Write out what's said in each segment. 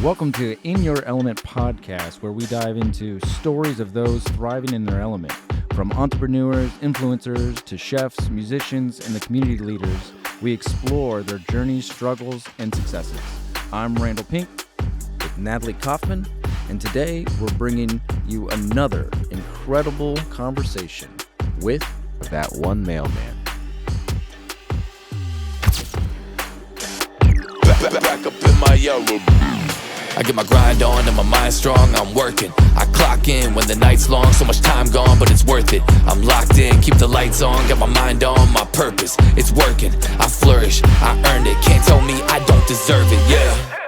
Welcome to In Your Element podcast, where we dive into stories of those thriving in their element. From entrepreneurs, influencers, to chefs, musicians, and the community leaders, we explore their journeys, struggles, and successes. I'm Randall Pink with Natalie Kaufman, and today we're bringing you another incredible conversation with That One Mailman. Back up in my yellow. I get my grind on and my mind strong, I'm working. I clock in when the night's long, so much time gone, but it's worth it. I'm locked in, keep the lights on, got my mind on my purpose. It's working, I flourish, I earned it. Can't tell me I don't deserve it, yeah.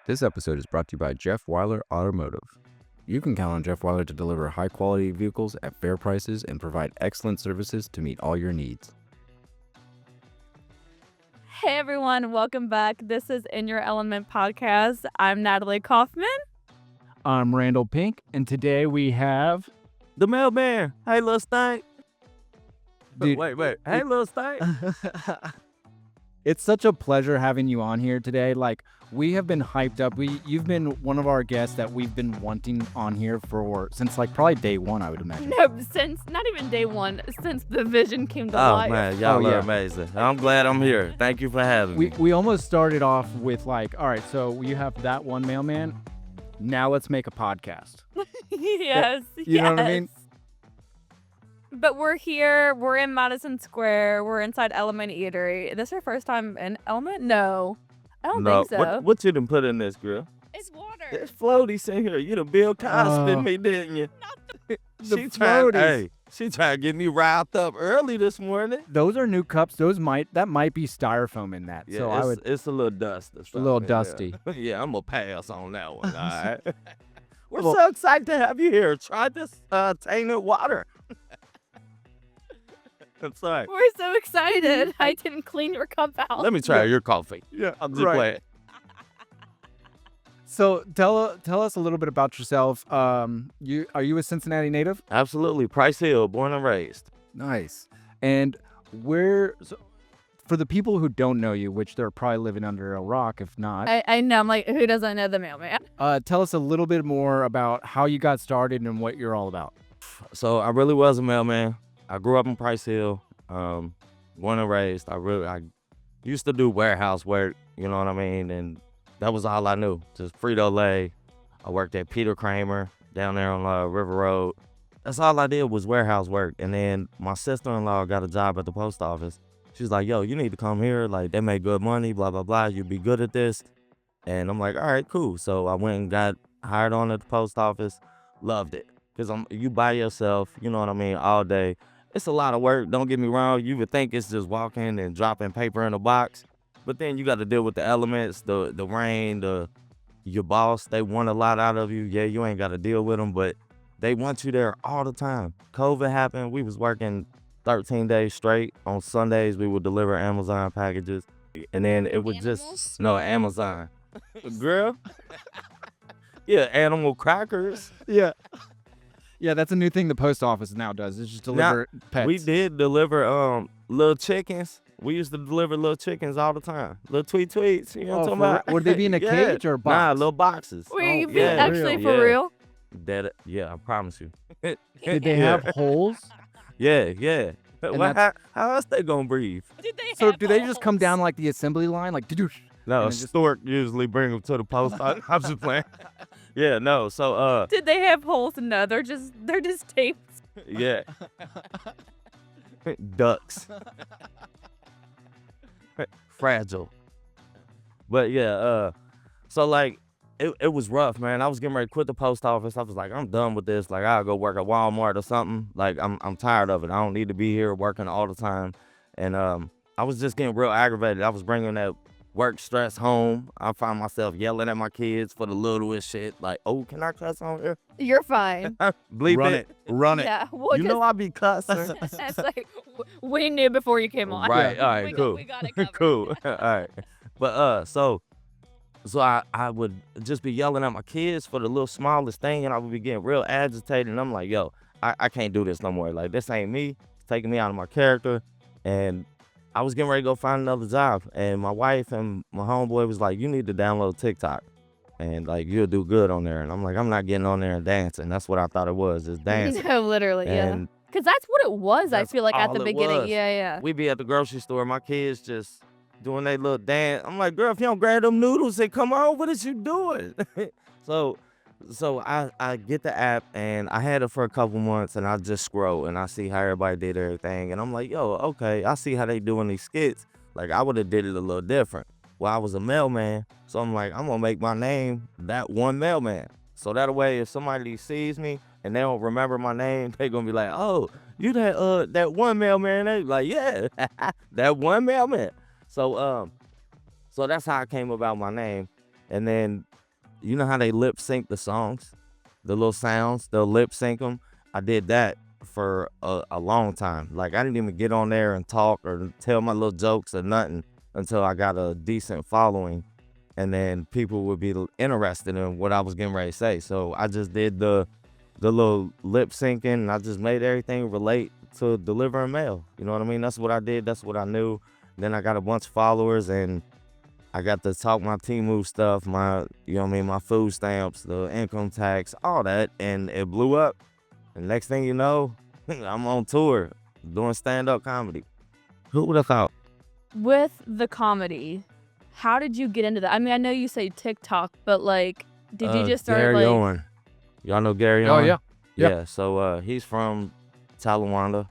This episode is brought to you by Jeff Weiler Automotive. You can count on Jeff Weiler to deliver high-quality vehicles at fair prices and provide excellent services to meet all your needs. Hey everyone, welcome back. This is In Your Element podcast. I'm Natalie Kaufman. I'm Randall Pink, and today we have... The mailman. Hey, little stank. Dude, Wait. Hey, little stank. It's such a pleasure having you on here today. Like, we have been hyped up. You've been one of our guests that we've been wanting on here since probably day one, I would imagine. No, since not even day one, since the vision came to Oh, life. man. Y'all Oh, are yeah. amazing. I'm glad I'm here. Thank you for having me. We almost started off with all right, so you have That One Mailman. Now let's make a podcast. Yes. You know what I mean? But we're here. We're in Madison Square. We're inside Element Eatery. This your first time in Element? No, I don't think so. What you done put in this, girl? It's water. It's floaties in here. You done Bill Cosby me, didn't you? The floaties. She tried to get me riled up early this morning. Those are new cups. That might be styrofoam in that. Yeah, So it's a little dusty. a little dusty. Yeah, I'm going to pass on that one, all right? We're so excited to have you here. Try this tainted water. I'm sorry. We're so excited. I didn't clean your cup out. Let me try your coffee. Yeah, I'm just playing. So tell us a little bit about yourself. Are you a Cincinnati native? Absolutely. Price Hill, born and raised. Nice. And for the people who don't know you, which they're probably living under a rock, if not, I know. I'm like, who doesn't know the mailman? tell us a little bit more about how you got started and what you're all about. So I really was a mailman. I grew up in Price Hill, born and raised. I used to do warehouse work, you know what I mean? And that was all I knew, just Frito-Lay. I worked at Peter Kramer down there on River Road. That's all I did was warehouse work. And then my sister-in-law got a job at the post office. She was like, yo, you need to come here. Like, they make good money, blah, blah, blah. You'd be good at this. And I'm like, all right, cool. So I went and got hired on at the post office. Loved it. Because you by yourself, you know what I mean, all day. It's a lot of work, don't get me wrong. You would think it's just walking and dropping paper in a box. But then you got to deal with the elements, the rain, your boss. They want a lot out of you. Yeah, you ain't got to deal with them, but they want you there all the time. COVID happened. We was working 13 days straight. On Sundays, we would deliver Amazon packages. And then it would just, no, Amazon. Girl. Yeah, animal crackers. Yeah. Yeah, that's a new thing the post office now does. It's just deliver pets. We did deliver little chickens. We used to deliver little chickens all the time. Little tweets. You know what I'm talking about? Would they be in a cage or a box? Nah, little boxes. Were you yeah. actually real. for real? Yeah, I promise you. Did they have holes? Yeah. And How else they gonna breathe? So do they just come down like the assembly line? Like, No, a And it just- stork usually bring them to the post. I'm just playing. Yeah, no. So Did they have holes? No, they're just taped. yeah. Ducks. Fragile. But yeah, so like it was rough, man. I was getting ready to quit the post office. I was like, I'm done with this. Like, I'll go work at Walmart or something. Like, I'm tired of it. I don't need to be here working all the time. And I was just getting real aggravated. I was bringing that work stress home. I find myself yelling at my kids for the littlest shit. Like, oh, can I cuss on here? You're fine. Bleep Run it. Run it. Yeah, well, You know I be cussing. that's like we knew before you came on. Right. All right. Cool. We got it covered. Cool. All right. But so I would just be yelling at my kids for the little smallest thing, and I would be getting real agitated. And I'm like, yo, I can't do this no more. Like, this ain't me. It's taking me out of my character. And I was getting ready to go find another job, and my wife and my homeboy was like, you need to download TikTok, and like you'll do good on there. And I'm like, I'm not getting on there and dancing. That's what I thought it was, just dancing. No, literally, yeah. And Because that's what it was, I that's feel like, at all the it beginning. was. Yeah. We be at the grocery store, my kids just doing their little dance. I'm like, girl, if you don't grab them noodles and come on, what is you doing? So I get the app, and I had it for a couple months, and I just scroll and I see how everybody did everything, and I'm like, yo, okay, I see how they doing these skits. Like I would have did it a little different. Well, I was a mailman, so I'm like, I'm gonna make my name That One Mailman. So that way, if somebody sees me and they don't remember my name, they gonna be like, oh, you that one mailman? They like, yeah, that one mailman. So so that's how I came about my name. And then, you know how they lip sync the songs, the little sounds, they'll lip sync them. I did that for a long time. Like I didn't even get on there and talk or tell my little jokes or nothing until I got a decent following, and then people would be interested in what I was getting ready to say. So I just did the little lip syncing, and I just made everything relate to delivering mail. You know what I mean? That's what I did. That's what I knew. Then I got a bunch of followers, and I got to talk my Temu stuff, my, you know what I mean, my food stamps, the income tax, all that, and it blew up. And next thing you know, I'm on tour doing stand-up comedy. Who would have thought? With the comedy, how did you get into that? I mean, I know you say TikTok, but like, did you just start Gary like? Owen. Y'all know Gary Oh Owen? yeah. Yep. Yeah, so he's from Talawanda,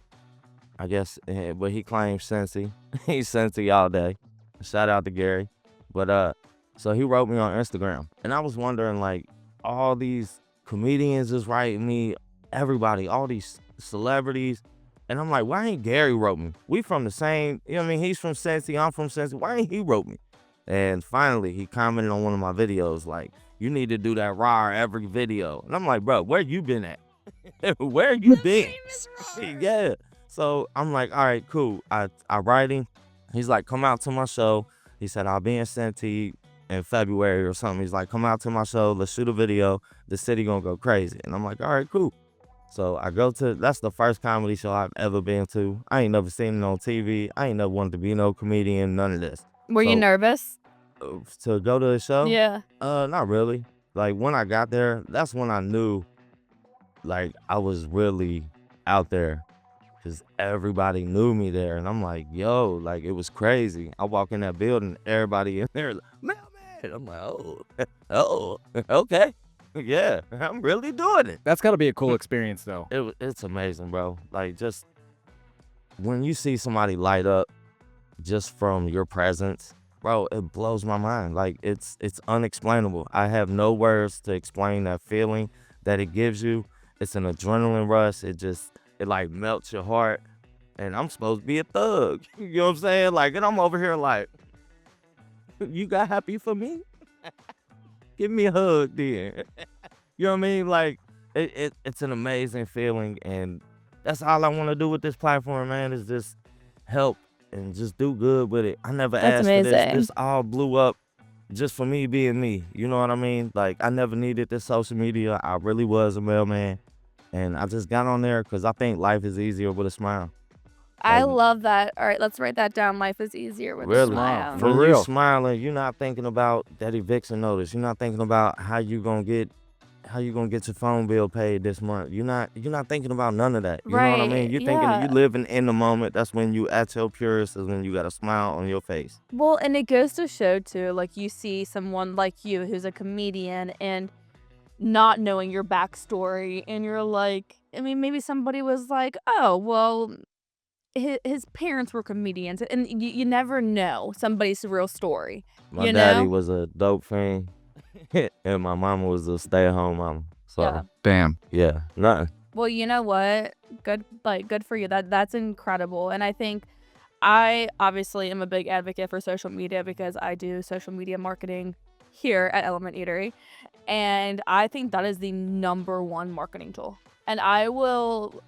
I guess, but he claims Cincy. He's Cincy all day. Shout out to Gary. But so he wrote me on Instagram, and I was wondering, like, all these comedians is writing me, everybody, all these celebrities, and I'm like, why ain't Gary wrote me? We from the same, you know what I mean? He's from Cincy, I'm from Cincy. Why ain't he wrote me? And finally, he commented on one of my videos, like, you need to do that raw every video. And I'm like, bro, where you been at? Where you been? Yeah. So I'm like, all right, cool. I write him. He's like, come out to my show. He said, I'll be in Cincinnati in February or something. He's like, come out to my show. Let's shoot a video. The city gonna go crazy. And I'm like, all right, cool. So I go to, that's the first comedy show I've ever been to. I ain't never seen it on TV. I ain't never wanted to be no comedian, none of this. Were you nervous? To go to the show? Yeah. Not really. Like when I got there, that's when I knew like I was really out there, because everybody knew me there. And I'm like, yo, like it was crazy. I walk in that building, everybody in there like, mailman. I'm like, oh, okay. Yeah, I'm really doing it. That's got to be a cool experience, though. It's amazing, bro. Like just when you see somebody light up just from your presence, bro, it blows my mind. Like it's unexplainable. I have no words to explain that feeling that it gives you. It's an adrenaline rush. It like melts your heart. And I'm supposed to be a thug. You know what I'm saying? Like, and I'm over here like, you got happy for me? Give me a hug then. You know what I mean? Like, it's an amazing feeling. And that's all I want to do with this platform, man, is just help and just do good with it. I never asked for this. This all blew up just for me being me. You know what I mean? Like, I never needed this social media. I really was a mailman. And I just got on there because I think life is easier with a smile. I love that. All right, let's write that down. Life is easier with a smile. For When real. you're smiling, you're not thinking about that eviction notice. You're not thinking about how you gonna get your phone bill paid this month. You're not thinking about none of that. You know what I mean? You're thinking you living in the moment. That's when you at your purest, is when you got a smile on your face. Well, and it goes to show too, like you see someone like you who's a comedian and not knowing your backstory, and you're like, I mean, maybe somebody was like, oh, well, his parents were comedians, and you never know somebody's real story. My daddy was a dope fiend, and my mama was a stay-at-home mama. So Damn. yeah, nothing. Well, you know what? Good for you. That's incredible. And I think I obviously am a big advocate for social media because I do social media marketing here at Element Eatery. And I think that is the #1 marketing tool. And I will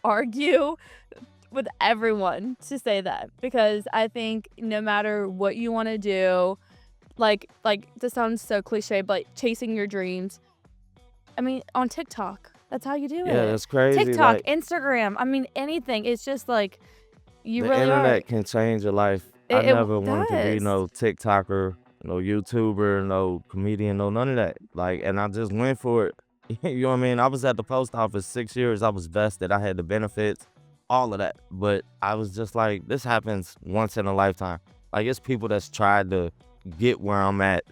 argue with everyone to say that, because I think no matter what you want to do, like this sounds so cliche, but chasing your dreams, I mean, on TikTok, that's how you do it. Yeah, that's crazy. TikTok, Instagram, I mean, anything. It's just like, You The really internet are. can change your life. I It never wanted to be does. no TikToker, no YouTuber, no comedian, no none of that. Like, and I just went for it. You know what I mean? I was at the post office 6 years. I was vested. I had the benefits, all of that. But I was just like, this happens once in a lifetime. Like, it's people that's tried to get where I'm at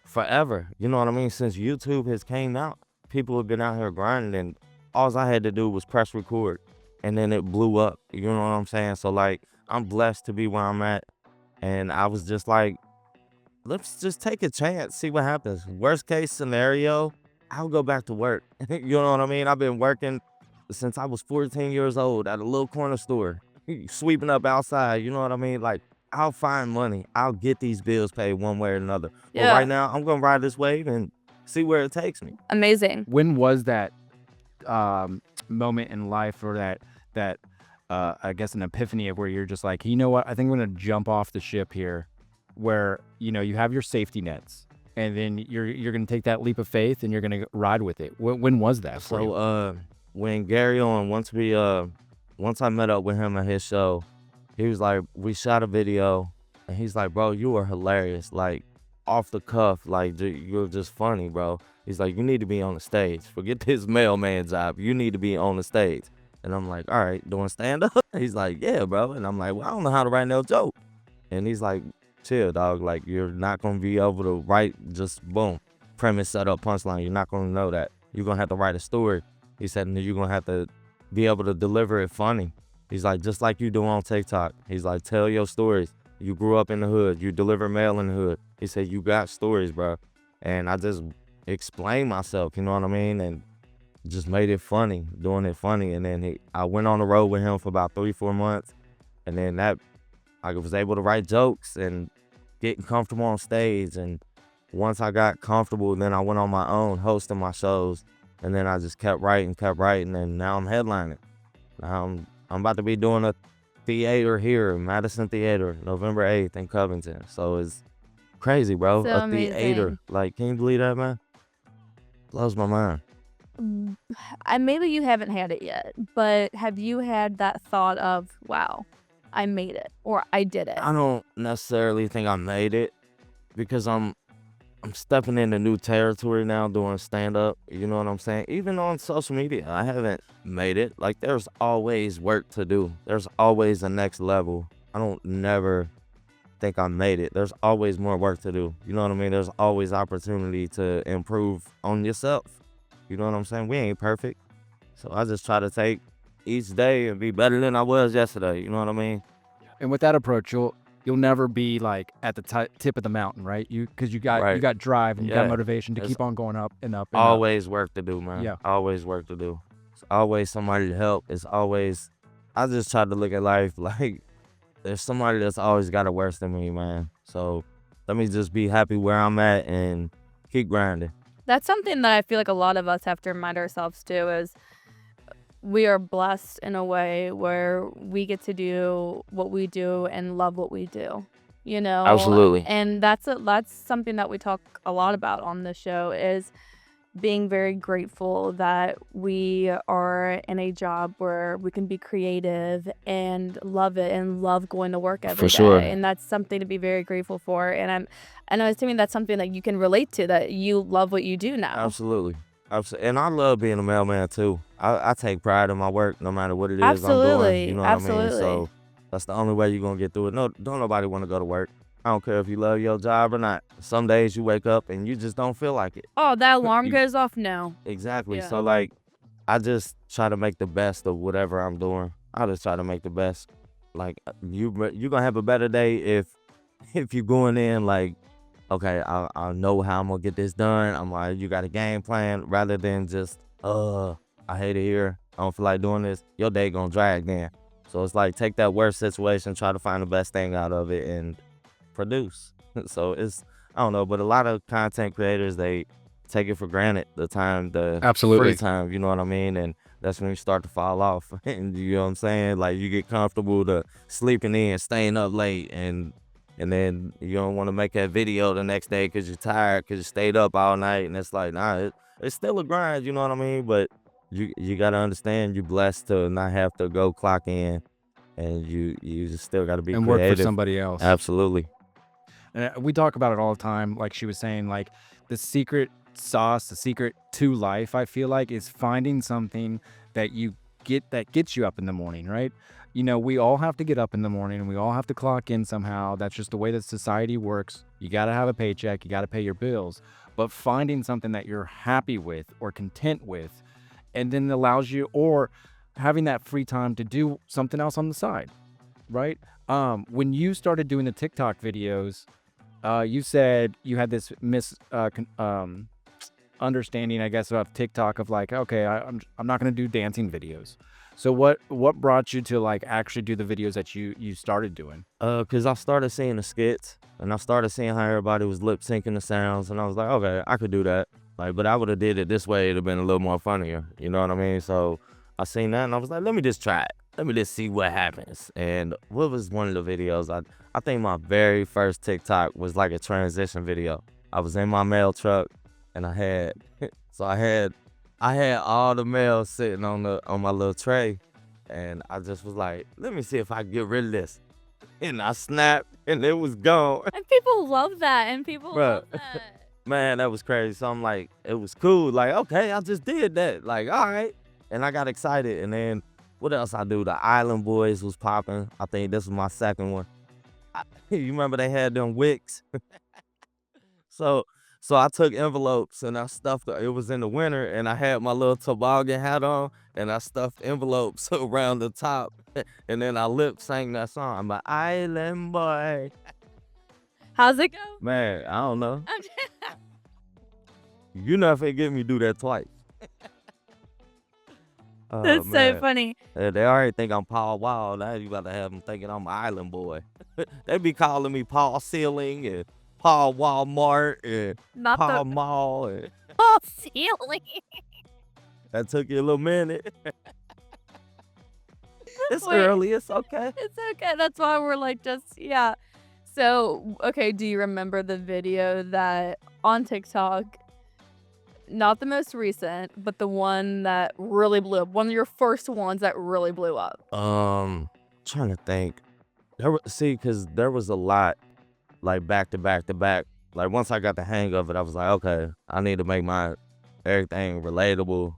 forever. You know what I mean? Since YouTube has came out, people have been out here grinding, and all I had to do was press record, and then it blew up. You know what I'm saying? So like, I'm blessed to be where I'm at, and I was just like, let's just take a chance, see what happens. Worst case scenario, I'll go back to work. You know what I mean? I've been working since I was 14 years old at a little corner store, sweeping up outside. You know what I mean? Like, I'll find money. I'll get these bills paid one way or another. But Yeah. right now, I'm gonna ride this wave and see where it takes me. Amazing. When was that moment in life, or that I guess an epiphany of where you're just like, you know what, I think I'm gonna jump off the ship here, where you have your safety nets, and then you're gonna take that leap of faith and you're gonna ride with it. When was that for you? So when Gary Owen, once I met up with him at his show, he was like, we shot a video, and he's like, bro, you are hilarious, like off the cuff, like you're just funny, bro. He's like, you need to be on the stage. Forget this mailman job. You need to be on the stage. And I'm like, all right, doing stand up? He's like, yeah, bro. And I'm like, well, I don't know how to write no joke. And he's like, chill, dog. Like, you're not gonna be able to write just boom, premise, set up, punchline. You're not gonna know that. You're gonna have to write a story. He said, and you're gonna have to be able to deliver it funny. He's like, just like you do on TikTok. He's like, tell your stories. You grew up in the hood. You deliver mail in the hood. He said, you got stories, bro. And I just explained myself, you know what I mean? And just made it funny, doing it funny. And then I went on the road with him for about 3-4 months. And then I was able to write jokes and getting comfortable on stage. And once I got comfortable, then I went on my own, hosting my shows. And then I just kept writing, and now I'm headlining. Now I'm about to be doing a theater here, Madison Theater, November 8th in Covington. So it's crazy, bro. So a theater. amazing. Like, can you believe that, man? Blows my mind. Maybe you haven't had it yet, but have you had that thought of, wow, I made it, or I did it? I don't necessarily think I made it, because I'm stepping into new territory now doing stand-up. You know what I'm saying? Even on social media, I haven't made it. Like, there's always work to do. There's always a next level. I don't never think I made it. There's always more work to do. You know what I mean? There's always opportunity to improve on yourself. You know what I'm saying? We ain't perfect. So I just try to take each day and be better than I was yesterday. You know what I mean? And with that approach, you'll never be like at the tip of the mountain, right? Because you got Right. drive and you got Yeah. motivation to There's keep on going up and up and up. Always work to do, man. Yeah. Always work to do. It's always somebody to help. It's always, I just try to look at life like there's somebody that's always got it worse than me, man. So let me just be happy where I'm at and keep grinding. That's something that I feel like a lot of us have to remind ourselves too, is we are blessed in a way where we get to do what we do and love what we do, you know? Absolutely. And that's something that we talk a lot about on the show, is being very grateful that we are in a job where we can be creative and love it and love going to work every day. sure. And that's something to be very grateful for. And I was assuming that's something that you can relate to, that you love what you do now. Absolutely. And I love being a mailman too. I take pride in my work no matter what it is Absolutely. I'm doing. You know what I mean? Absolutely. So that's the only way you're going to get through it. No, don't nobody want to go to work. I don't care if you love your job or not. Some days you wake up and you just don't feel like it. Oh, that alarm You- goes off? No. Exactly. Yeah. So like, I just try to make the best of whatever I'm doing. I just try to make the best. Like, you're gonna have a better day if you're going in like, okay, I know how I'm gonna get this done. I'm like, you got a game plan, rather than just, I hate it here, I don't feel like doing this. Your day gonna drag then. So it's like, take that worst situation, try to find the best thing out of it, and produce. So it's, I don't know, but a lot of content creators, they take it for granted, the time, the Absolutely. free time, you know what I mean? And that's when you start to fall off. And you know what I'm saying? Like, you get comfortable to sleeping in, staying up late, and then you don't want to make that video the next day because you're tired, because you stayed up all night. And it's like, nah, it's still a grind, you know what I mean? But you got to understand, you're blessed to not have to go clock in and you just still got to be and creative. work for somebody else. Absolutely. And we talk about it all the time. Like she was saying, like the secret sauce, the secret to life, I feel like, is finding something that gets you up in the morning, right? You know, we all have to get up in the morning and we all have to clock in somehow. That's just the way that society works. You got to have a paycheck. You got to pay your bills. But finding something that you're happy with or content with, and then allows you, or having that free time to do something else on the side, right? When you started doing the TikTok videos, you said you had this understanding, I guess, of TikTok of like, okay, I'm not gonna do dancing videos. So what brought you to like actually do the videos that you started doing? Cause I started seeing the skits and I started seeing how everybody was lip syncing the sounds, and I was like, okay, I could do that. Like, but I would have did it this way. It'd have been a little more funnier. You know what I mean? So I seen that and I was like, let me just try it. Let me just see what happens. And what was one of the videos? I think my very first TikTok was like a transition video. I was in my mail truck and I had all the mail sitting on my little tray, and I just was like, let me see if I can get rid of this. And I snapped and it was gone. And people love that. And people love that. Man, that was crazy. So I'm like, it was cool. Like, okay, I just did that. Like, all right. And I got excited. And then what else I do? The Island Boys was popping. I think this was my second one. You remember they had them wicks? So I took envelopes and I stuffed it. It was in the winter and I had my little toboggan hat on and I stuffed envelopes around the top. And then I lip sang that song. I'm an island boy. How's it go? Man, I don't know. You never get me do that twice. Oh, That's man. so funny. They already think I'm Paul Wall. Now you about to have them thinking I'm an island boy. They be calling me Paul Ceiling and Paul Walmart and Not Paul the Mall. And Paul Ceiling. that took you a little minute. It's Wait. early. It's okay. It's okay. That's why we're like yeah. So, okay, do you remember the video that on TikTok, not the most recent, but the one that really blew up, one of your first ones that really blew up? Trying to think. Because there was a lot, like back to back to back. Like once I got the hang of it, I was like, okay, I need to make my everything relatable,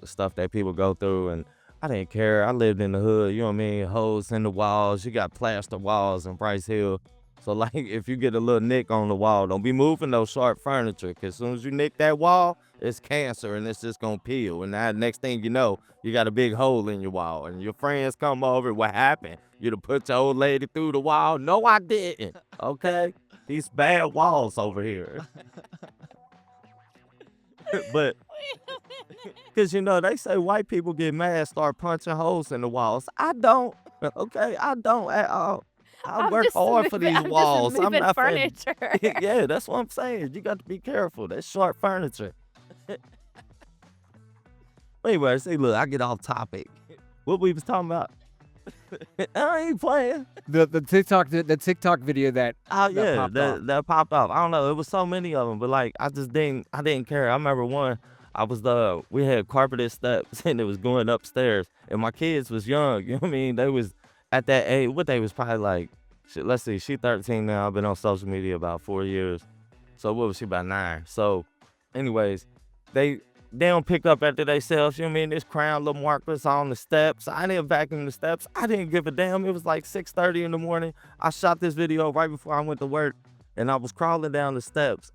stuff that people go through, and I didn't care. I lived in the hood, you know what I mean? Holes in the walls. You got plaster walls in Price Hill. So like if you get a little nick on the wall, don't be moving those sharp furniture, because as soon as you nick that wall, it's cancer and it's just gonna peel. And now next thing you know, you got a big hole in your wall and your friends come over. What happened? You done put your old lady through the wall? No, I didn't. Okay? These bad walls over here. But because, you know, they say white people get mad, start punching holes in the walls. I don't. Okay? I don't at all. I work hard for these walls. I'm not furniture. Yeah, that's what I'm saying. You got to be careful. That's sharp furniture. Anyway, see, look, I get off topic. What we was talking about? I ain't playing. The TikTok video that that popped off. I don't know. It was so many of them, but like I didn't care. I remember one. We had carpeted steps and it was going upstairs, and my kids was young. You know what I mean? They was at that age. What they was probably like. Let's see. She 13 now. I've been on social media about 4 years. So what was she, about 9? So, anyways, they don't pick up after themselves. You know what I mean? This crown little markers on the steps. I didn't vacuum the steps. I didn't give a damn. It was like 6:30 in the morning. I shot this video right before I went to work, and I was crawling down the steps.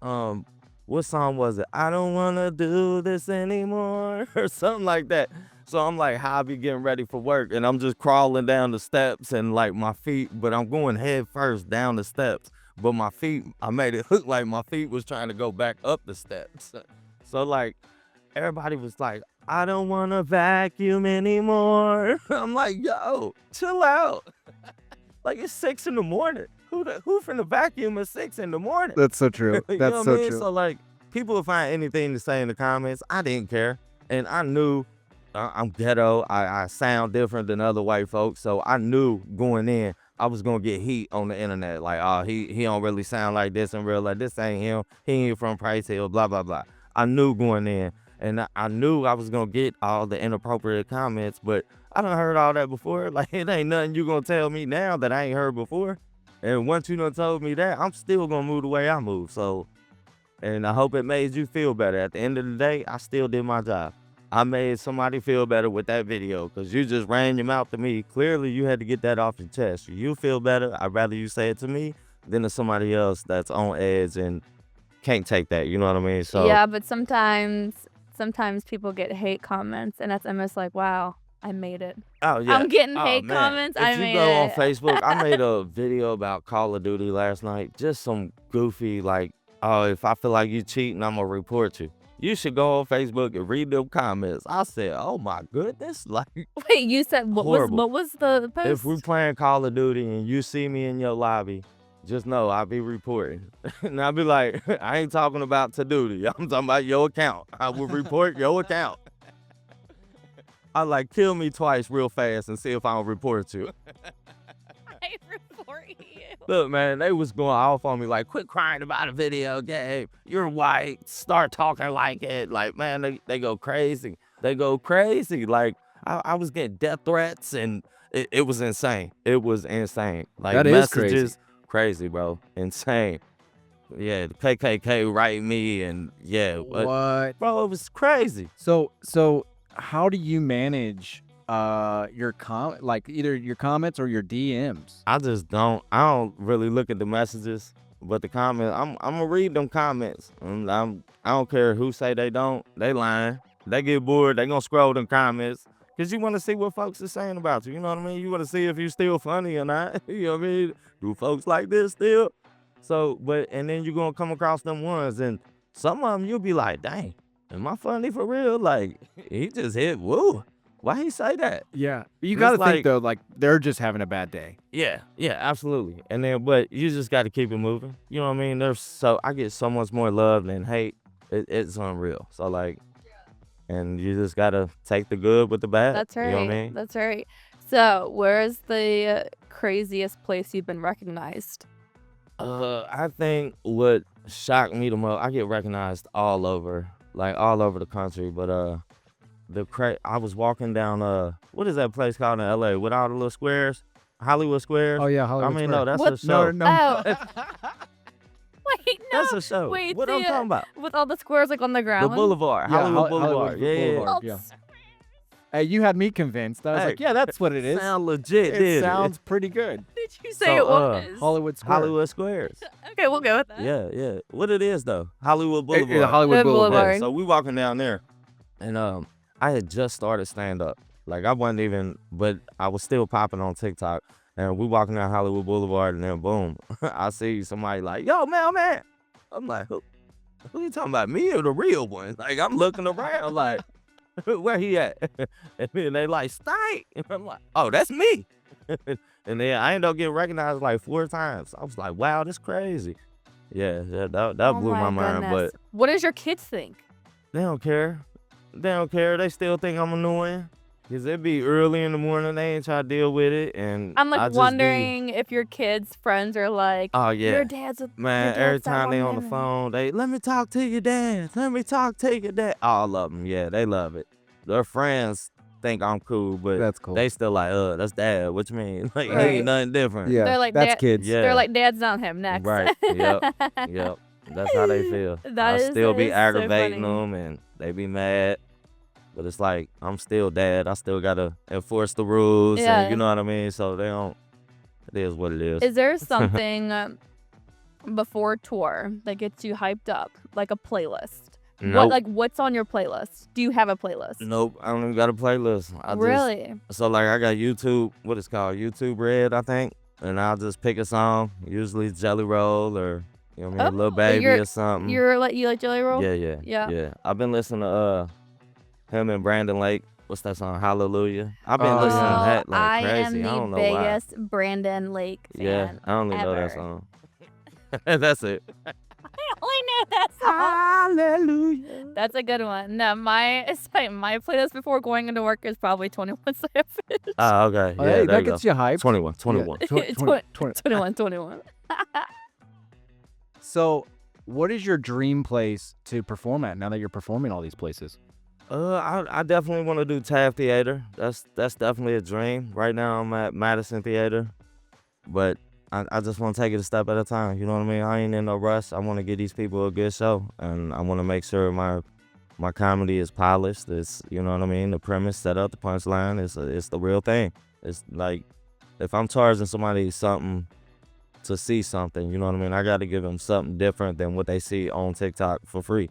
What song was it? I don't wanna do this anymore, or something like that. So I'm like, how I be getting ready for work, and I'm just crawling down the steps, and like my feet, but I'm going head first down the steps. But my feet, I made it look like my feet was trying to go back up the steps. So like, everybody was like, I don't want to vacuum anymore. I'm like, yo, chill out. Like, it's 6 in the morning. Who finna vacuum at 6 in the morning? That's so true. You That's know so what I mean? true. So like, people would find anything to say in the comments. I didn't care. And I knew I'm ghetto. I sound different than other white folks. So I knew going in, I was gonna get heat on the internet. Like, oh, he don't really sound like this in real life. This ain't him. He ain't from Price Hill, blah, blah, blah. I knew going in. And I knew I was gonna get all the inappropriate comments, but I done heard all that before. Like, it ain't nothing you gonna tell me now that I ain't heard before. And once you done told me that, I'm still gonna move the way I move. So, and I hope it made you feel better. At the end of the day, I still did my job. I made somebody feel better with that video because you just ran your mouth to me. Clearly, you had to get that off your chest. You feel better. I'd rather you say it to me than to somebody else that's on edge and can't take that. You know what I mean? So Yeah, but sometimes people get hate comments, and that's almost like, wow, I made it. Oh yeah, I'm getting hate man. comments. If I you made go on it. Facebook, I made a video about Call of Duty last night. Just some goofy like, oh, if I feel like you cheating, I'm gonna report you. You should go on Facebook and read them comments. I said, oh my goodness, like Wait, you said horrible. what was the post? If we're playing Call of Duty and you see me in your lobby, just know I'll be reporting. And I'll be like, I ain't talking about to duty. I'm talking about your account. I will report your account. I like kill me twice real fast and see if I don't report you. I report you. Look, man, they was going off on me like, quit crying about a video game. You're white. Start talking like it. Like, man, they go crazy. They go crazy. Like, I was getting death threats and it was insane. It was insane. Like, That is messages, crazy, bro. Insane. Yeah, the KKK write me and yeah. What? Bro, it was crazy. So how do you manage your like either your comments or your DMs? I don't really look at the messages, but the comments, I'm gonna read them comments. I don't care who say they don't, they lying. They get bored, they gonna scroll them comments. Cause you wanna see what folks are saying about you, you know what I mean? You wanna see if you still funny or not, you know what I mean? Do folks like this still? So, and then you gonna come across them ones and some of them you'll be like, dang, am I funny for real? Like, he just hit woo. Why he say that? Yeah. You It's got to like- think though, like they're just having a bad day. Yeah, absolutely. And then, but you just got to keep it moving. You know what I mean? I get so much more love than hate. It's unreal. So like, and you just got to take the good with the bad. That's right. You know what I mean? That's right. So, where's the craziest place you've been recognized? I think what shocked me the most, I get recognized all over the country, but I was walking down what is that place called in LA with all the little squares? Hollywood Squares? Oh yeah, Hollywood I mean, Square. no, that's What? a show. No. Oh. Wait, no. That's a show. Wait, what I'm talking about? with all the squares like on the The ground. Boulevard, Yeah, Hollywood Hollywood Boulevard. Yeah. Boulevard. Yeah. Hey, you had me convinced. I was Hey, like, yeah, that's what it is. Sound legit, It did sounds pretty good. Did you say So, it was? Hollywood Square. Hollywood Squares. Okay, we'll go with that. Yeah. What it is though? Hollywood Boulevard. Yeah, Hollywood Good Boulevard. Boulevard. Yeah, so we walking down there, and I had just started stand up. Like I wasn't even, but I was still popping on TikTok. And we walking down Hollywood Boulevard, and then boom, I see somebody like, "Yo, man." I'm like, who you talking about? Me or the real one? Like I'm looking around, like, where he at? And then they like, "Stank." And I'm like, "Oh, that's me." And then I ended up getting recognized like 4 times. I was like, "Wow, that's crazy." Yeah, that Oh blew my mind, goodness. but What does your kids think? they don't care. They still think I'm annoying. Cause it be early in the morning. They ain't try to deal with it, and I'm I like just wondering if your kids' friends are like, Oh yeah, your dad's a man. your Every dad's that time they one on the man." phone, they let me talk to your dad. Let me talk to your dad. All of them, yeah, they love it. Their friends think I'm cool, but That's cool. they still like, that's dad. What you mean? Like Right. ain't nothing different. Yeah, They're like, that's "Dad-" kids. Yeah. They're like, dad's not him. Next. Right. Yep. That's how they feel. That I is- still that be is so aggravating funny. them, and they be mad. But it's like I'm still dad. I still gotta enforce the rules, Yeah. and you know what I mean. So they don't. It is what it is. Is there something before tour that gets you hyped up, like a playlist? Nope. What's on your playlist? Do you have a playlist? Nope. I don't even got a playlist. Really? So like I got YouTube. What it's called? YouTube Red, I think. And I'll just pick a song. Usually Jelly Roll or you know what I mean, Oh, Lil Baby you're- or something. You like Jelly Roll? Yeah. Yeah. I've been listening to him and Brandon Lake. What's that song? Hallelujah. I've been Oh, listening yeah. to that like I crazy. am the I don't know why. biggest Brandon Lake fan. Yeah, I only know that ever. song. That's it. I only know that song. Hallelujah. That's a good one. No, my playlist before going into work is probably 21 Savage. Oh, okay. Oh, Yeah, hey, there that you go. gets you hyped. 21. Yeah, 21. So, what is your dream place to perform at now that you're performing all these places? I definitely want to do TAF Theater. That's definitely a dream. Right now I'm at Madison Theater, but I just want to take it a step at a time. You know what I mean? I ain't in no rush. I want to give these people a good show, and I want to make sure my comedy is polished. It's, you know what I mean? The premise, set up, the punchline, it's the real thing. It's like, if I'm charging somebody something to see something, you know what I mean? I got to give them something different than what they see on TikTok for free.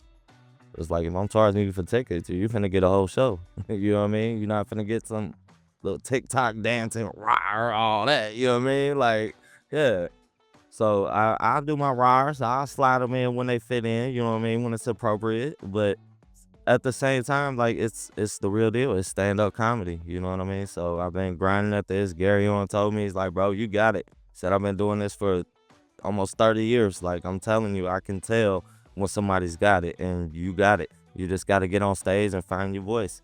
It's like, if I'm charging you for tickets, you finna get a whole show. You know what I mean? You're not finna get some little TikTok dancing, rah, all that. You know what I mean? Like, yeah. So I'll do my rahs. I'll slide them in when they fit in, you know what I mean, when it's appropriate. But at the same time, like, it's the real deal. It's stand-up comedy, you know what I mean? So I've been grinding at this. Gary Owen told me, he's like, bro, you got it. Said, I've been doing this for almost 30 years. Like, I'm telling you, I can tell when somebody's got it, and you got it. You just got to get on stage and find your voice.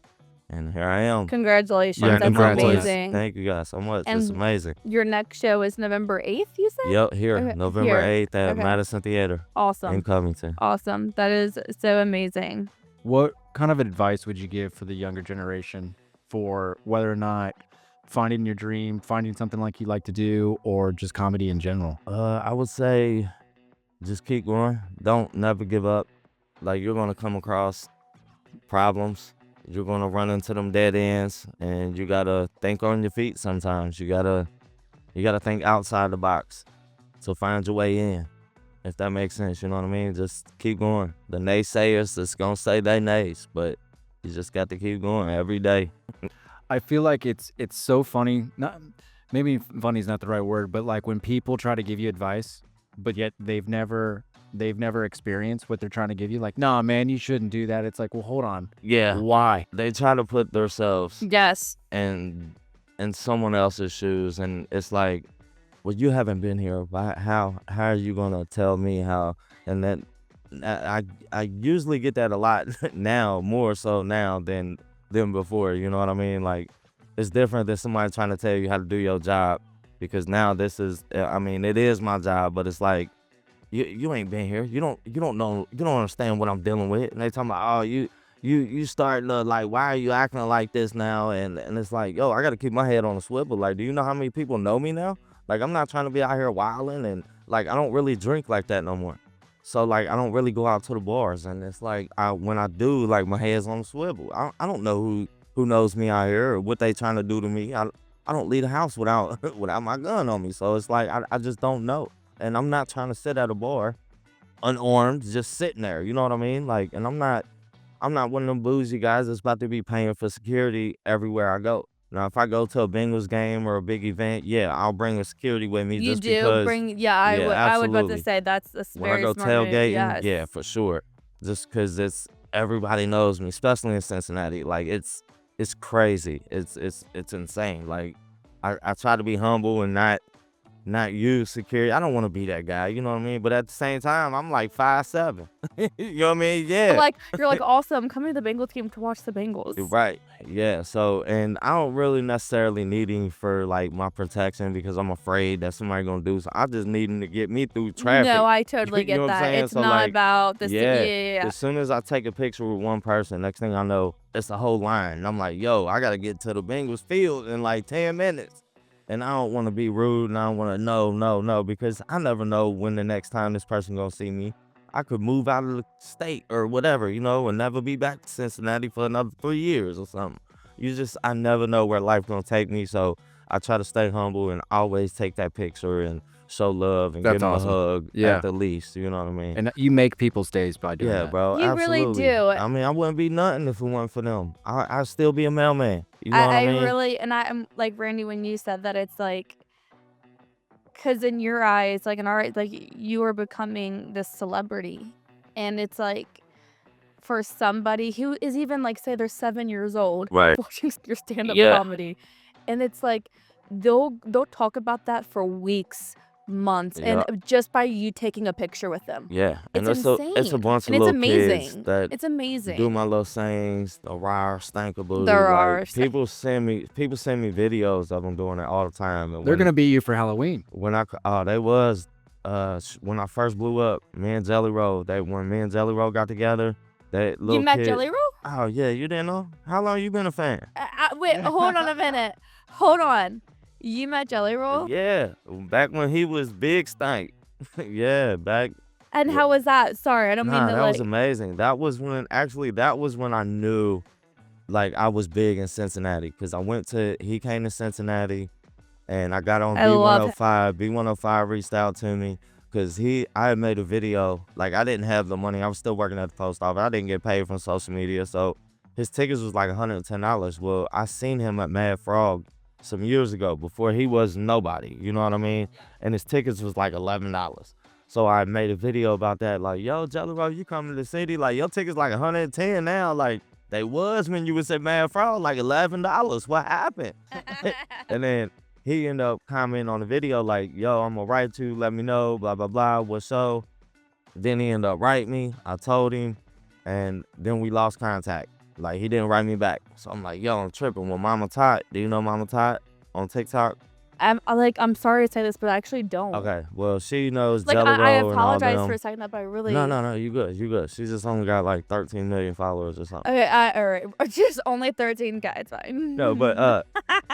And here I am. Congratulations. Yeah, That's congratulations. amazing. Thank you guys so much. And it's amazing. Your next show is November 8th, you said? Yep, here, Okay, November here. 8th at Okay. Madison Theater in Awesome. Covington. Awesome. That is so amazing. What kind of advice would you give for the younger generation for whether or not finding your dream, finding something like you like to do, or just comedy in general? I would say just keep going. Don't never give up. Like, you're going to come across problems. You're going to run into them dead ends, and you got to think on your feet sometimes. You got to think outside the box to find your way in, if that makes sense. You know what I mean? Just keep going. The naysayers that's going to say they nays, but you just got to keep going every day. I feel like it's so funny. Not maybe funny is not the right word, but like when people try to give you advice, but yet they've never experienced what they're trying to give you. Like, nah, man, you shouldn't do that. It's like, well, hold on. Yeah. Why? They try to put themselves Yes. in someone else's shoes, and it's like, well, you haven't been here. How are you gonna tell me how? And that I usually get that a lot now, more so now than before. You know what I mean? Like, it's different than somebody trying to tell you how to do your job, because now this is, I mean, it is my job, but it's like, you ain't been here. You don't know. You don't understand what I'm dealing with. And they talking about, oh, you starting to, like, why are you acting like this now? And it's like, yo, I got to keep my head on a swivel. Like, do you know how many people know me now? Like, I'm not trying to be out here wilding, and like, I don't really drink like that no more. So like, I don't really go out to the bars, and it's like, when I do, like, my head's on a swivel. I don't know who knows me out here or what they trying to do to me. I don't leave the house without my gun on me. So it's like, I just don't know. And I'm not trying to sit at a bar unarmed, just sitting there. You know what I mean? Like, and I'm not one of them bougie guys that's about to be paying for security everywhere I go. Now, if I go to a Bengals game or a big event, yeah, I'll bring a security with me. You just do because, bring, I would about to absolutely. say that's a When I very go smart move. tailgating, Yes. yeah, for sure. Just because everybody knows me, especially in Cincinnati. Like, it's crazy. It's insane. Like, I try to be humble and not use security. I don't want to be that guy, you know what I mean? But at the same time, I'm like 5'7". You know what I mean? Yeah. Like, you're like, awesome, come to the Bengals game to watch the Bengals. Right. Yeah. So, and I don't really necessarily need him for, like, my protection, because I'm afraid that somebody gonna do so. I just need him to get me through traffic. No, I totally You get know what I'm that. saying? It's So, not like, about the yeah. yeah. As soon as I take a picture with one person, next thing I know, it's a whole line. And I'm like, yo, I gotta get to the Bengals field in like 10 minutes. And I don't want to be rude, and I don't want to no, because I never know when the next time this person gonna see me. I could move out of the state or whatever, you know, and never be back to Cincinnati for another 3 years or something. I never know where life gonna take me, so I try to stay humble and always take that picture and show love and That's give them awesome. a hug Yeah. at the least, you know what I mean? And you make people's days by doing Yeah, that. bro, You really absolutely. do. I mean, I wouldn't be nothing if it weren't for them. I'd still be a mailman, you know what I mean? Really, and I'm like, Randy, when you said that, it's like, because in your eyes, like in our eyes, like, you are becoming this celebrity. And it's like, for somebody who is even, like, say they're 7 years old, Right. watching your stand-up Yeah. comedy, and it's like, they'll talk about that for weeks, months, Yeah. and just by you taking a picture with them. Yeah, and It's it's a insane. bunch of And it's little kids amazing. that It's amazing. do my little sayings, the rar, stank-a-booty. There are Like, people send me videos of them doing it all the time. And They're gonna be you for Halloween. when they was when I first blew up, me and Jelly Roll. When me and Jelly Roll got together, that little You met kid, Jelly Roll? Oh yeah, you didn't know? How long you been a fan? Wait, hold on a minute. Hold on. You met Jelly Roll? Yeah, back when he was Big Stank. Yeah, back. And how was that? Sorry, I don't mean Nah, to that like. was amazing. That was when I knew, like, I was big in Cincinnati, because he came to Cincinnati, and I got on I love him. B105. B105 reached out to me, because I had made a video. Like, I didn't have the money. I was still working at the post office. I didn't get paid from social media, so his tickets was like $110. Well, I seen him at Mad Frog some years ago before he was nobody, you know what I mean? And his tickets was like $11. So I made a video about that, like, yo, Jelly Roll, you coming to the city? Like, your tickets like 110 now. Like, they was when you was at Mad Frog, like $11. What happened? And then he ended up commenting on the video, like, yo, I'm gonna write you, let me know, blah, blah, blah, what show? Then he ended up writing me. I told him, and then we lost contact. Like, he didn't write me back. So I'm like, yo, I'm tripping. Well, Mama Tot, do you know Mama Tot on TikTok? I'm sorry to say this, but I actually don't. Okay, well, she knows Like, Jelly Roll I and all apologize them. for a second, but I really. No, you good. She just only got like 13 million followers or something. Okay, all right. Just only 13 guys, fine. No, but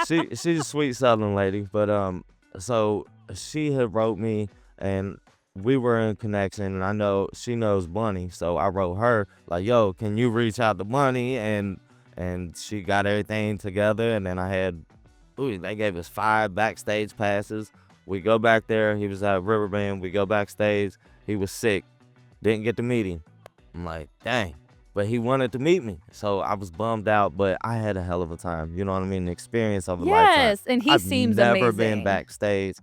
she's a sweet Southern lady. But so she had wrote me, and we were in connection, and I know she knows Bunny, so I wrote her like, yo, can you reach out to Bunny? And she got everything together, and then they gave us 5 backstage passes. We go back there. He was at Riverbend. We go backstage. He was sick. Didn't get to meet him. I'm like, dang. But he wanted to meet me. So I was bummed out, but I had a hell of a time. You know what I mean? The experience of a lifetime. Yes, and he seems amazing. I've never been backstage.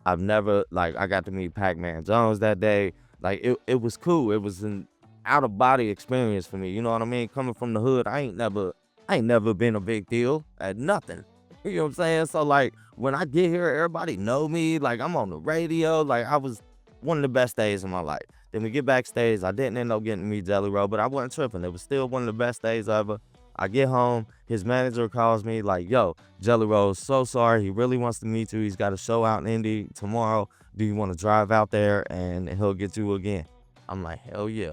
I got to meet Pac-Man Jones that day. Like, it was cool. It was an out-of-body experience for me. You know what I mean? Coming from the hood, I ain't never been a big deal at nothing. You know what I'm saying? So, like, when I get here, everybody know me. Like, I'm on the radio. Like, I was one of the best days of my life. Then we get backstage. I didn't end up getting to meet Jelly Roll, but I wasn't tripping. It was still one of the best days ever. I get home. His manager calls me like, yo, Jelly Roll is so sorry. He really wants to meet you. He's got a show out in Indy tomorrow. Do you want to drive out there and he'll get you again? I'm like, hell yeah.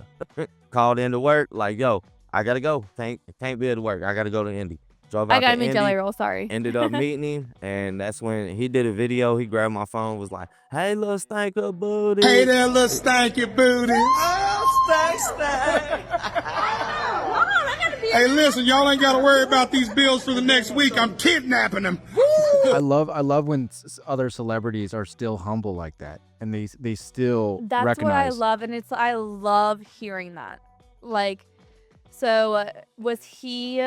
Called into work. Like, yo, I got to go. Can't be at work. I got to go to Indy. Drove out I gotta to meet Indy, Jelly Roll, sorry. Ended up meeting him, and that's when he did a video. He grabbed my phone, was like, hey, little stank-a-booty. Hey there, little stanky booty. Hey, listen, y'all ain't got to worry about these bills for the next week. I'm kidnapping them. I love when other celebrities are still humble like that, and they still That's recognize. what I love, and I love hearing that. Like, so was he?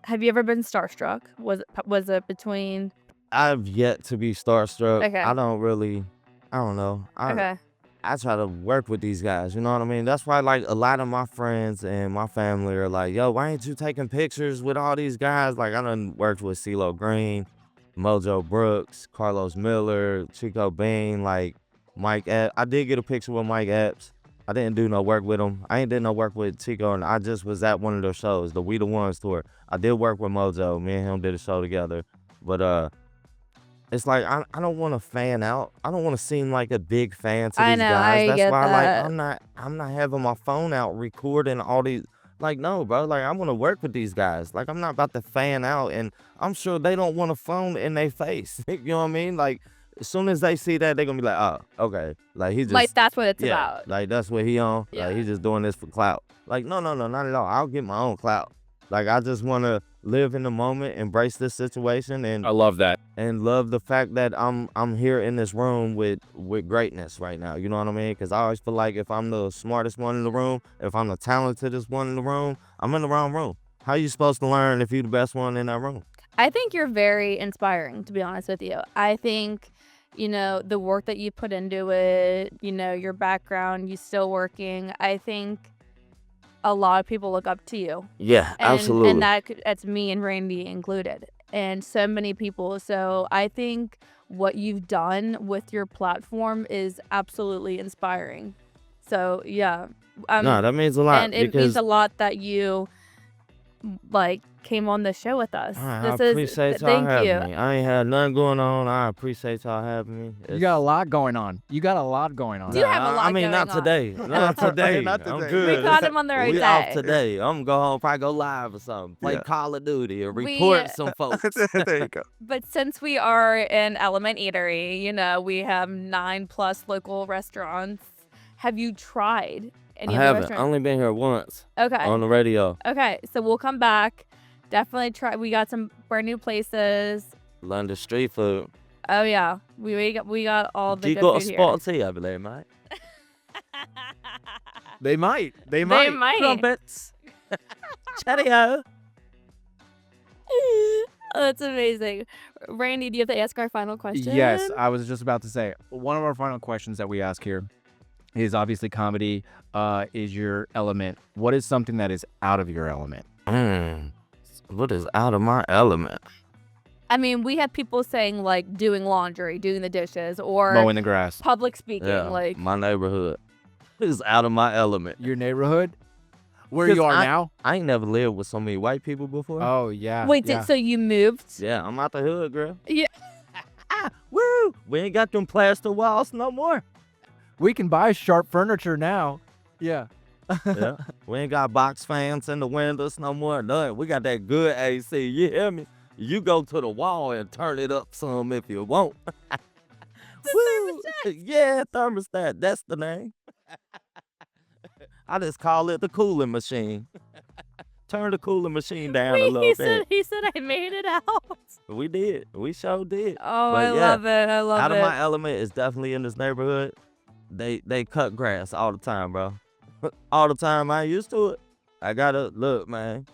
Have you ever been starstruck? Was it between? I've yet to be starstruck. Okay. I don't know. Okay. I try to work with these guys, you know what I mean? That's why, like, a lot of my friends and my family are like, yo, why ain't you taking pictures with all these guys? Like, I done worked with CeeLo Green, Mojo Brooks, Carlos Miller, Chico Bean, like, Mike Epps. I did get a picture with Mike Epps. I didn't do no work with him. I ain't did no work with Chico, and I just was at one of their shows, the We the Ones tour. I did work with Mojo. Me and him did a show together. But it's like I don't want to fan out. I don't want to seem like a big fan to these guys. That's why like I'm not having my phone out recording all these. Like, no, bro. Like, I want to work with these guys. Like, I'm not about to fan out, and I'm sure they don't want a phone in their face. You know what I mean? Like, as soon as they see that, they're gonna be like, oh, okay. Like, he just Like, that's what it's about. Like, that's what he on. Yeah. Like, he's just doing this for clout. Like, no, not at all. I'll get my own clout. Like, I just want to live in the moment, embrace this situation, and I love that. and love the fact that I'm here in this room with greatness right now. You know what I mean? Because I always feel like if I'm the smartest one in the room, if I'm the talentedest one in the room, I'm in the wrong room. How are you supposed to learn if you're the best one in that room? I think you're very inspiring, to be honest with you. I think, you know, the work that you put into it, you know, your background, you still working. I think a lot of people look up to you. Yeah, absolutely. And that's me and Randy included, and so many people. So I think what you've done with your platform is absolutely inspiring. So yeah. No, that means a lot. And it means a lot that you like came on the show with us. I appreciate y'all thank having you. me. I ain't had nothing going on. I appreciate y'all having me. You got a lot going on. You got a lot going on. You have a lot I mean, not going on. today. Not today. Not I'm today. good. We caught him on the right we day. off today. I'm gonna go home, probably go live or something. Play Call of Duty or report some folks. There you go. But since we are in Element Eatery, you know, we have 9+ local restaurants. Have you tried any I of the haven't. restaurants? Only been here once Okay. on the radio. Okay, so we'll come back. Definitely try. We got some brand new places. London street food. Oh yeah, we got all the You good got a food here. spot tea over there, mate. They might. They might. Trumpets. Cheerio. Oh, that's amazing. Randy, do you have to ask our final question? Yes, I was just about to say, one of our final questions that we ask here is obviously comedy is your element. What is something that is out of your element? What is out of my element? I mean, we have people saying like doing laundry, doing the dishes, or Mowing the grass. public speaking. Yeah, Like, my neighborhood is out of my element. Your neighborhood? Where 'Cause you are now? I ain't never lived with so many white people before. Oh, yeah. wait, yeah. so you moved? Yeah, I'm out the hood, girl. Yeah. Woo! We ain't got them plaster walls no more. We can buy sharp furniture now. Yeah. Yeah. We ain't got box fans in the windows no more. None. We got that good AC. You hear me? You go to the wall and turn it up some if you want. Woo! Yeah, thermostat. That's the name. I just call it the cooling machine. Turn the cooling machine down a little bit. He said I made it out. We did. We sure did. Oh, But I yeah, love it. I love Out it. of my element is definitely in this neighborhood. They cut grass all the time, bro. All the time. I ain't used to it. I gotta look, man.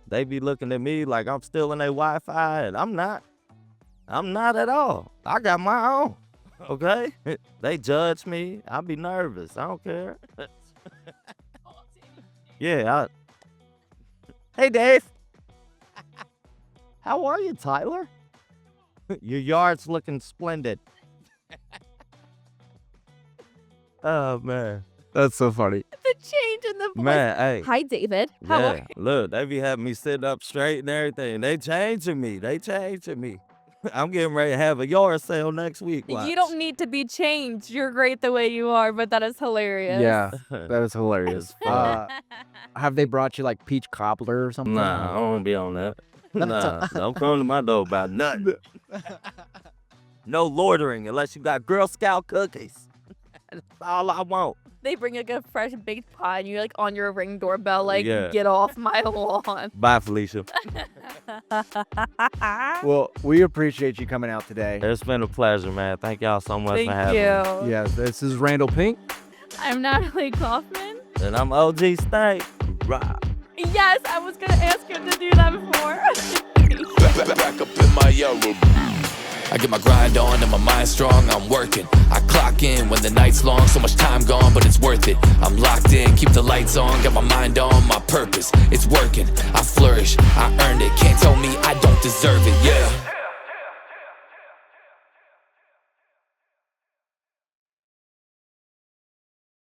They be looking at me like I'm still in their Wi-Fi, and I'm not. I'm not at all. I got my own. Okay? They judge me. I be nervous. I don't care. Yeah. Hey, Dave. How are you, Tyler? Your yard's looking splendid. Oh, man. That's so funny. The change in the voice. Man, hey. Hi, David. How are Yeah, look, they be having me sit up straight and everything. They changing me. I'm getting ready to have a yard sale next week. Watch. You don't need to be changed. You're great the way you are, but that is hilarious. Yeah, that is hilarious. Have they brought you like peach cobbler or something? Nah, I don't want to be on that. Nah, don't come to my door about nothing. No loitering unless you got Girl Scout cookies. That's all I want. They bring like a fresh baked pie and you're like on your Ring doorbell, like, Yeah. get off my lawn. Bye, Felicia. Well, we appreciate you coming out today. It's been a pleasure, man. Thank y'all so much Thank for having me. you. Yeah, this is Randall Pink. I'm Natalie Kaufman. And I'm OG Stank. Right. Yes, I was going to ask him to do that before. Back up in my yellow. I get my grind on and my mind strong, I'm working. I clock in when the night's long, so much time gone, but it's worth it. I'm locked in, keep the lights on, got my mind on my purpose. It's working, I flourish, I earned it. Can't tell me I don't deserve it, yeah.